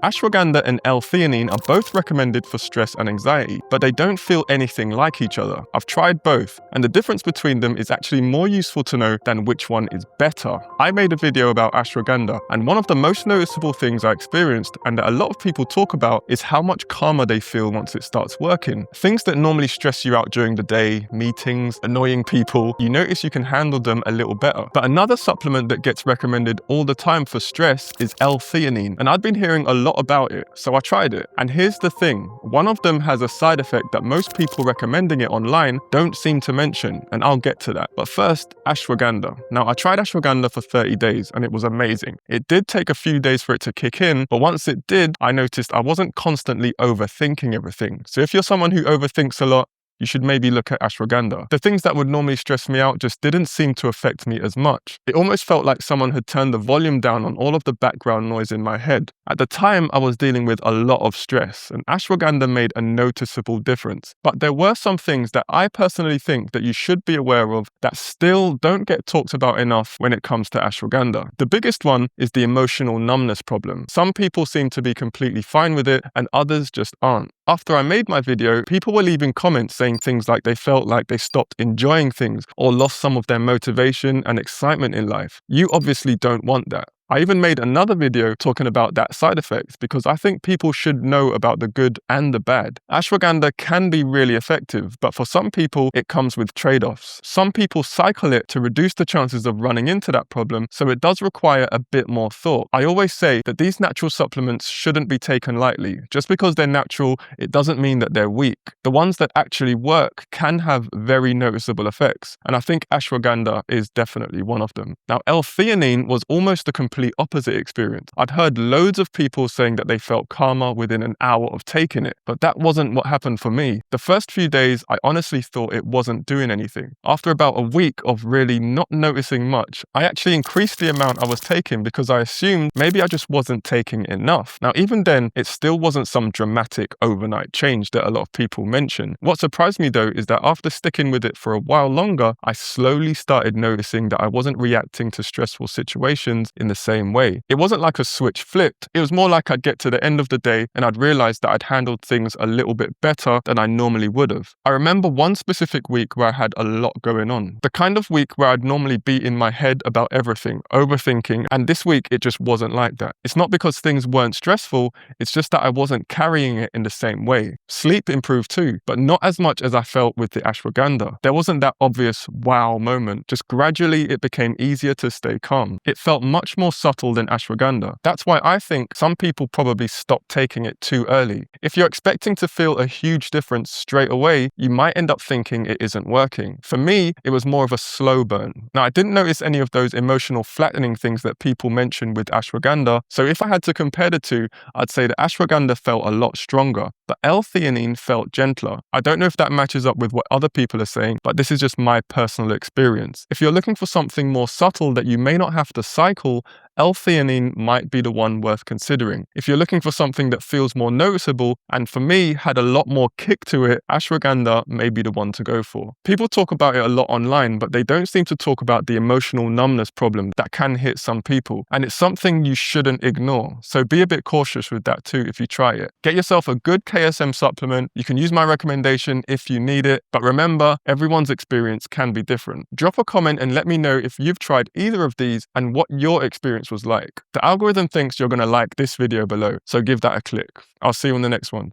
Ashwagandha and L-theanine are both recommended for stress and anxiety, but they don't feel anything like each other. I've tried both, and the difference between them is actually more useful to know than which one is better. I made a video about ashwagandha, and one of the most noticeable things I experienced, and that a lot of people talk about, is how much calmer they feel once it starts working. Things that normally stress you out during the day, meetings, annoying people, you notice you can handle them a little better. But another supplement that gets recommended all the time for stress is L-theanine, and I'd been hearing a lot about it, so I tried it. And here's the thing, one of them has a side effect that most people recommending it online don't seem to mention, and I'll get to that. But first, ashwagandha. Now, I tried ashwagandha for 30 days and it was amazing. It did take a few days for it to kick in, but once it did, I noticed I wasn't constantly overthinking everything. So if you're someone who overthinks a lot, you should maybe look at ashwagandha. The things that would normally stress me out just didn't seem to affect me as much. It almost felt like someone had turned the volume down on all of the background noise in my head. At the time, I was dealing with a lot of stress, and ashwagandha made a noticeable difference. But there were some things that I personally think that you should be aware of that still don't get talked about enough when it comes to ashwagandha. The biggest one is the emotional numbness problem. Some people seem to be completely fine with it, and others just aren't. After I made my video, people were leaving comments saying things like they felt like they stopped enjoying things or lost some of their motivation and excitement in life. You obviously don't want that. I even made another video talking about that side effect because I think people should know about the good and the bad. Ashwagandha can be really effective, but for some people, it comes with trade-offs. Some people cycle it to reduce the chances of running into that problem, so it does require a bit more thought. I always say that these natural supplements shouldn't be taken lightly. Just because they're natural, it doesn't mean that they're weak. The ones that actually work can have very noticeable effects, and I think ashwagandha is definitely one of them. Now, L-theanine was almost the complete opposite experience. I'd heard loads of people saying that they felt calmer within an hour of taking it, but that wasn't what happened for me. The first few days, I honestly thought it wasn't doing anything. After about a week of really not noticing much, I actually increased the amount I was taking because I assumed maybe I just wasn't taking enough. Now, even then, it still wasn't some dramatic overnight change that a lot of people mention. What surprised me though is that after sticking with it for a while longer, I slowly started noticing that I wasn't reacting to stressful situations in the same way. It wasn't like a switch flipped. It was more like I'd get to the end of the day and I'd realize that I'd handled things a little bit better than I normally would have. I remember one specific week where I had a lot going on. The kind of week where I'd normally be in my head about everything, overthinking, and this week it just wasn't like that. It's not because things weren't stressful, it's just that I wasn't carrying it in the same way. Sleep improved too, but not as much as I felt with the ashwagandha. There wasn't that obvious wow moment, just gradually it became easier to stay calm. It felt much more subtle than ashwagandha. That's why I think some people probably stop taking it too early. If you're expecting to feel a huge difference straight away, you might end up thinking it isn't working. For me, it was more of a slow burn. Now, I didn't notice any of those emotional flattening things that people mention with ashwagandha, so if I had to compare the two, I'd say that ashwagandha felt a lot stronger, but L-theanine felt gentler. I don't know if that matches up with what other people are saying, but this is just my personal experience. If you're looking for something more subtle that you may not have to cycle, L-theanine might be the one worth considering. If you're looking for something that feels more noticeable, and for me, had a lot more kick to it, ashwagandha may be the one to go for. People talk about it a lot online, but they don't seem to talk about the emotional numbness problem that can hit some people, and it's something you shouldn't ignore. So be a bit cautious with that too if you try it. Get yourself a good KSM supplement. You can use my recommendation if you need it, but remember, everyone's experience can be different. Drop a comment and let me know if you've tried either of these and what your experience was like. The algorithm thinks you're going to like this video below, so give that a click. I'll see you on the next one.